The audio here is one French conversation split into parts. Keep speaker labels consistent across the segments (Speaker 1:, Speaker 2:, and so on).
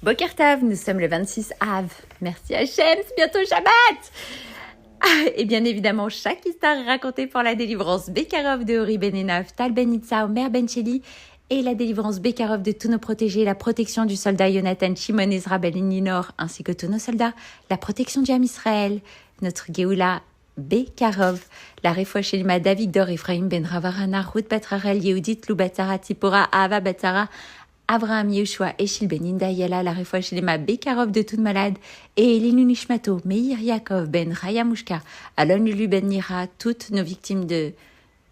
Speaker 1: Boker Tov, nous sommes le 26 Av. Merci Hachem, c'est bientôt Shabbat. Et bien évidemment, chaque histoire est racontée pour la délivrance Bekarov de Ori Ben Enov, Tal Ben Itza, Omer Ben Sheli, et la délivrance Bekarov de tous nos protégés, la protection du soldat Yonatan Shimon Ezra Ben Ninor, ainsi que tous nos soldats, la protection du Ham Israël, notre Geoula Bekarov, la Refoua Shelima David Dor Ephraim Ben Ravarana, Ruth Batrarel Yehudit Lubatzara Tipora Ava Batzara, Avraham Yeshua Eshil Ben Indayela, la Refoua Shelima Bekarov de toute malade, et Elinu Nishmato, Meir Yaakov Ben Rayamushka, Alon Lulu Ben Nira, toutes nos victimes de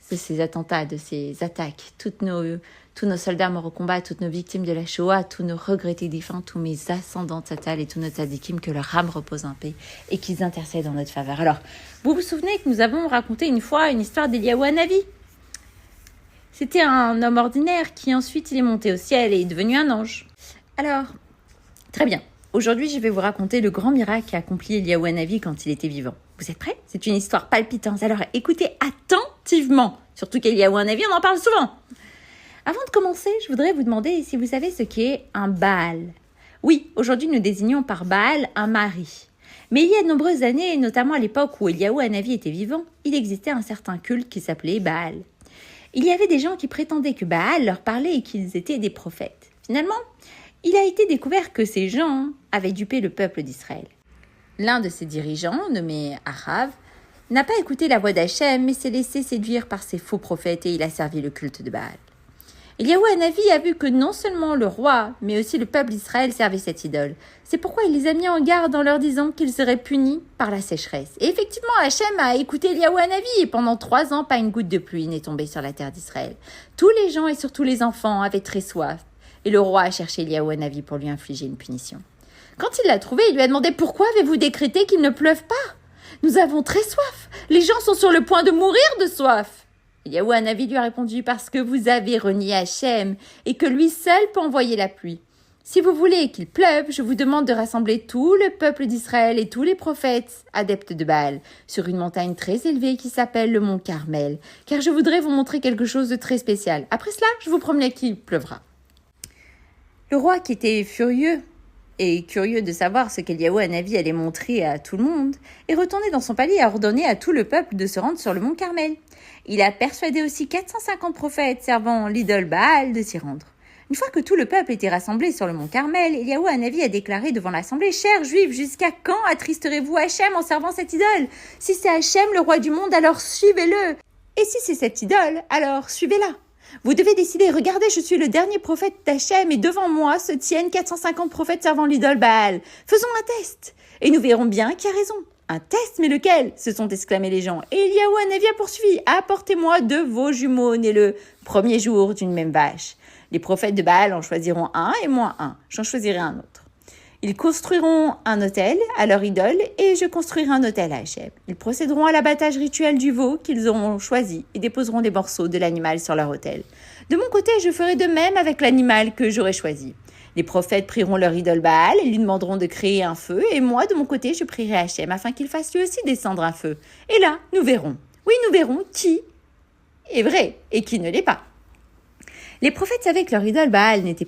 Speaker 1: ces attentats, de ces attaques, tous nos soldats morts au combat, toutes nos victimes de la Shoah, tous nos regrettés défunts, tous mes ascendants Tzatal et tous nos tzadikim, que leur âme repose en paix et qu'ils intercèdent en notre faveur. Alors, vous vous souvenez que nous avons raconté une fois une histoire d'Eliyahu Hanavi. C'était un homme ordinaire qui ensuite il est monté au ciel et est devenu un ange. Alors, très bien. Aujourd'hui, je vais vous raconter le grand miracle qu'a accompli Eliyahu Hanavi quand il était vivant. Vous êtes prêts? C'est une histoire palpitante. Alors, écoutez attentivement. Surtout qu'Eliyahu Hanavi, on en parle souvent. Avant de commencer, je voudrais vous demander si vous savez ce qu'est un Baal. Oui, aujourd'hui, nous désignons par Baal un mari. Mais il y a de nombreuses années, notamment à l'époque où Eliyahu Hanavi était vivant, il existait un certain culte qui s'appelait Baal. Il y avait des gens qui prétendaient que Baal leur parlait et qu'ils étaient des prophètes. Finalement, il a été découvert que ces gens avaient dupé le peuple d'Israël. L'un de ces dirigeants, nommé Achav, n'a pas écouté la voix d'Hachem, mais s'est laissé séduire par ces faux prophètes et il a servi le culte de Baal. Eliyahu Hanavi a vu que non seulement le roi, mais aussi le peuple d'Israël servait cette idole. C'est pourquoi il les a mis en garde en leur disant qu'ils seraient punis par la sécheresse. Et effectivement, Hachem a écouté Eliyahu Hanavi et pendant 3 ans, pas une goutte de pluie n'est tombée sur la terre d'Israël. Tous les gens et surtout les enfants avaient très soif. Et le roi a cherché Eliyahu Hanavi pour lui infliger une punition. Quand il l'a trouvé, il lui a demandé « Pourquoi avez-vous décrété qu'il ne pleuve pas ? Nous avons très soif. Les gens sont sur le point de mourir de soif. » Eliyahu Hanavi lui a répondu « Parce que vous avez renié Hachem et que lui seul peut envoyer la pluie. Si vous voulez qu'il pleuve, je vous demande de rassembler tout le peuple d'Israël et tous les prophètes adeptes de Baal sur une montagne très élevée qui s'appelle le mont Carmel, car je voudrais vous montrer quelque chose de très spécial. Après cela, je vous promets qu'il pleuvra. » Le roi, qui était furieux et curieux de savoir ce qu'Eliyahu Hanavi allait montrer à tout le monde, est retourné dans son palais et a ordonné à tout le peuple de se rendre sur le mont Carmel. Il a persuadé aussi 450 prophètes servant l'idole Baal de s'y rendre. Une fois que tout le peuple était rassemblé sur le mont Carmel, Eliyahu Hanavi a déclaré devant l'assemblée « Chers Juifs, jusqu'à quand attristerez-vous Hachem en servant cette idole? Si c'est Hachem, le roi du monde, alors suivez-le. Et si c'est cette idole, alors suivez-la. Vous devez décider, regardez, je suis le dernier prophète d'Hachem et devant moi se tiennent 450 prophètes servant l'idole Baal. Faisons un test et nous verrons bien qui a raison. » Un test, mais lequel? Se sont exclamés les gens. Et Eliyahu Hanavi a poursuivi. Apportez-moi 2 veaux jumeaux nés le premier jour d'une même vache. Les prophètes de Baal en choisiront un et moi un. J'en choisirai un autre. Ils construiront un autel à leur idole et je construirai un autel à Hachem. Ils procéderont à l'abattage rituel du veau qu'ils auront choisi et déposeront des morceaux de l'animal sur leur autel. De mon côté, je ferai de même avec l'animal que j'aurai choisi. Les prophètes prieront leur idole Baal et lui demanderont de créer un feu. Et moi, de mon côté, je prierai Hachem afin qu'il fasse lui aussi descendre un feu. Et là, nous verrons. Oui, nous verrons qui est vrai et qui ne l'est pas. Les prophètes savaient que leur idole Baal n'était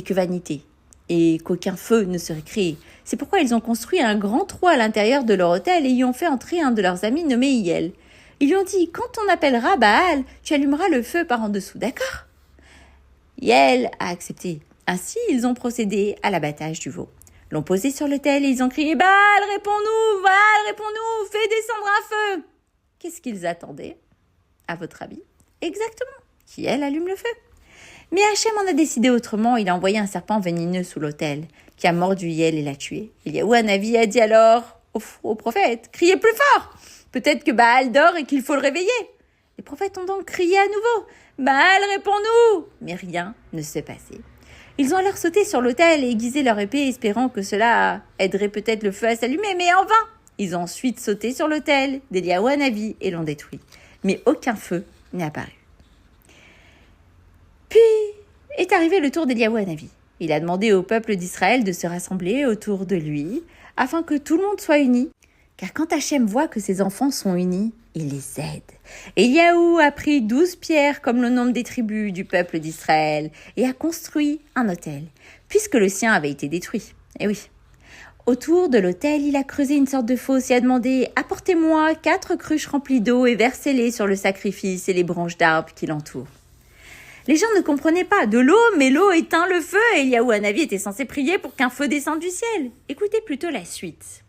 Speaker 1: que vanité et qu'aucun feu ne serait créé. C'est pourquoi ils ont construit un grand trou à l'intérieur de leur autel et y ont fait entrer un de leurs amis nommé Hiel. Ils lui ont dit « Quand on appellera Baal, tu allumeras le feu par en dessous, d'accord ?» Hiel a accepté. Ainsi, ils ont procédé à l'abattage du veau. L'ont posé sur l'autel et ils ont crié « Baal, réponds-nous! Baal, réponds-nous! Fais descendre un feu !» Qu'est-ce qu'ils attendaient, à votre avis? Exactement, qu'Hiel allume le feu. Mais Hachem en a décidé autrement. Il a envoyé un serpent vénéneux sous l'autel qui a mordu Hiel et l'a tué. Eliyahu Hanavi a dit alors au prophète « Criez plus fort! Peut-être que Baal dort et qu'il faut le réveiller. » Les prophètes ont donc crié à nouveau « Baal, réponds-nous !» Mais rien ne s'est passé. Ils ont alors sauté sur l'autel et aiguisé leur épée, espérant que cela aiderait peut-être le feu à s'allumer, mais en vain. Ils ont ensuite sauté sur l'autel d'Eliyahu Hanavi et l'ont détruit. Mais aucun feu n'est apparu. Puis est arrivé le tour d'Eliyahu Hanavi. Il a demandé au peuple d'Israël de se rassembler autour de lui, afin que tout le monde soit uni, Car quand Hachem voit que ses enfants sont unis, il les aide. Eliaou a pris 12 pierres comme le nombre des tribus du peuple d'Israël et a construit un autel, puisque le sien avait été détruit. Eh oui. Autour de l'autel, il a creusé une sorte de fosse et a demandé « Apportez-moi 4 cruches remplies d'eau et versez-les sur le sacrifice et les branches d'arbres qui l'entourent. » Les gens ne comprenaient pas. De l'eau, mais l'eau éteint le feu et Eliaou Hanavi était censé prier pour qu'un feu descende du ciel. Écoutez plutôt la suite.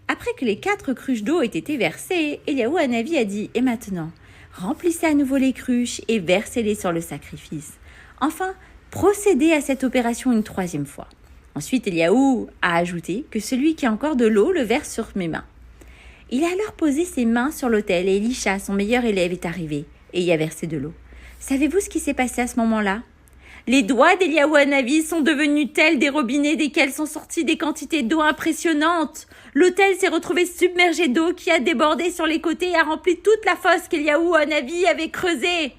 Speaker 1: Après que les 4 cruches d'eau aient été versées, Eliaou Hanavi a dit « Et maintenant, remplissez à nouveau les cruches et versez-les sur le sacrifice. Enfin, procédez à cette opération une 3e fois. » Ensuite, Eliaou a ajouté que celui qui a encore de l'eau le verse sur mes mains. Il a alors posé ses mains sur l'autel et Elisha, son meilleur élève, est arrivé et y a versé de l'eau. Savez-vous ce qui s'est passé à ce moment-là? Les doigts d'Eliaou Hanavi sont devenus tels des robinets desquels sont sorties des quantités d'eau impressionnantes. L'autel s'est retrouvé submergé d'eau qui a débordé sur les côtés et a rempli toute la fosse qu'Eliaou Hanavi avait creusée.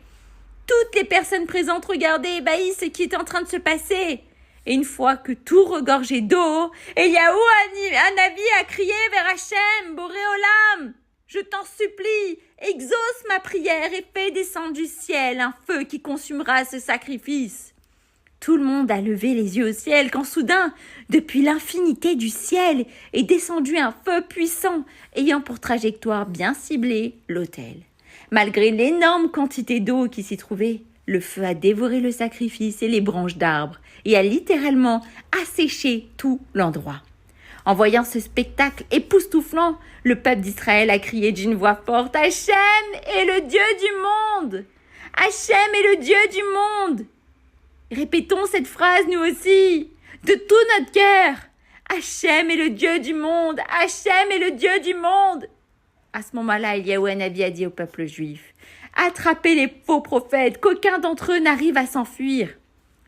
Speaker 1: Toutes les personnes présentes regardaient ébahies ce qui était en train de se passer. Et une fois que tout regorgeait d'eau, Eliaou Hanavi a crié vers Hachem, Boré Olam, je t'en supplie, exauce ma prière et fais descendre du ciel un feu qui consumera ce sacrifice. Tout le monde a levé les yeux au ciel quand soudain, depuis l'infinité du ciel, est descendu un feu puissant ayant pour trajectoire bien ciblée l'autel. Malgré l'énorme quantité d'eau qui s'y trouvait, le feu a dévoré le sacrifice et les branches d'arbres et a littéralement asséché tout l'endroit. En voyant ce spectacle époustouflant, le peuple d'Israël a crié d'une voix forte « Hachem est le Dieu du monde! Hachem est le Dieu du monde !» Répétons cette phrase nous aussi, de tout notre cœur. Hachem est le Dieu du monde! Hachem est le Dieu du monde! À ce moment-là, Eliaou Hanavi a dit au peuple juif « Attrapez les faux prophètes, qu'aucun d'entre eux n'arrive à s'enfuir. »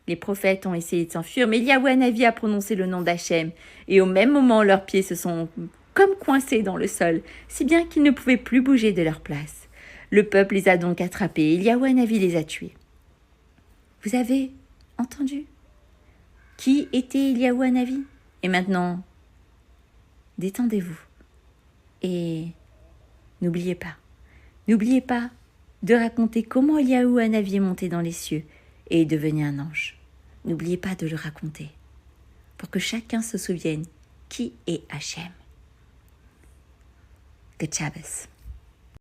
Speaker 1: Les prophètes ont essayé de s'enfuir, mais Eliaou Hanavi a prononcé le nom d'Hachem. Et au même moment, leurs pieds se sont comme coincés dans le sol, si bien qu'ils ne pouvaient plus bouger de leur place. Le peuple les a donc attrapés et Eliaou Hanavi les a tués. Vous avez entendu? Qui était Eliaou Hanavi? Et maintenant, détendez-vous. Et n'oubliez pas de raconter comment Eliaou Hanavi est monté dans les cieux et est devenu un ange. N'oubliez pas de le raconter pour que chacun se souvienne qui est Hachem. Good Shabbos.